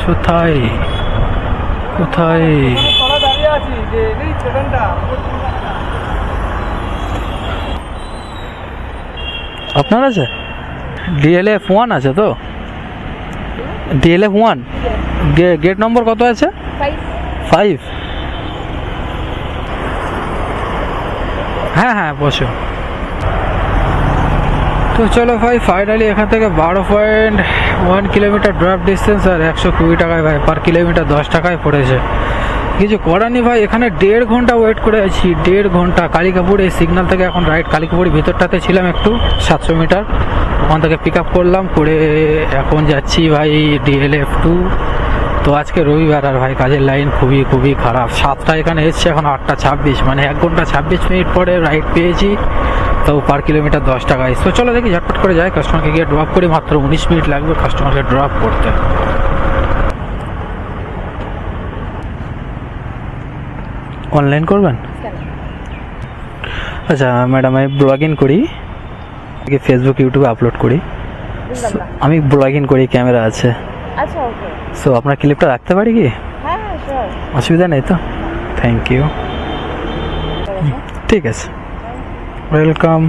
কোথায় কোথায় আপনার আছে? DLF1 আছে তো? DLF1 গেট নম্বর কত আছে? 5। হ্যাঁ হ্যাঁ বসো। তো চলো ভাই, ফাইনালি এখান থেকে 12.1 কিলোমিটার ড্রপ ডিস্টেন্স আর 120 টাকায় ভাই পার কিলোমিটার 10 টাকায় পড়েছে। কিছু করার নেই ভাই, এখানে 1.5 ঘন্টা ওয়েট করে আছি, 1.5 ঘন্টা। কালিকাপুর এই সিগন্যাল থেকে এখন রাইট কালিকাপুরের ভিতরটাতে ছিলাম একটু 700 মিটার, ওখান থেকে পিক আপ করলাম, করে এখন যাচ্ছি ভাই DLF2। তো আজকে রবিবার আর ভাই কাজের লাইন খুবই খুবই খারাপ। 7টা এখানে এসছে, এখন 8:26, মানে 1 ঘন্টা 26 মিনিট পরে রাইড পেয়েছি, তো পার কিলোমিটার 10 টাকায়। তো চলো দেখি ঝটপট করে যাই, কাস্টমারকে গিয়ে ড্রপ করি। মাত্র 19 মিনিট লাগবে কাস্টমারকে ড্রপ করতে। অনলাইন করবেন? আচ্ছা ম্যাডাম, আমি ব্লগিং করি, ফেসবুক ইউটিউবে আপলোড করি। আমি ব্লগিং করি, ক্যামেরা আছে। আচ্ছা ওকে। সো আপনার ক্লিপটা রাখতে পারি কি? হ্যাঁ হ্যাঁ শিওর। অসুবিধা নেই তো? Thank you. ঠিক আছে, ওয়েলকাম।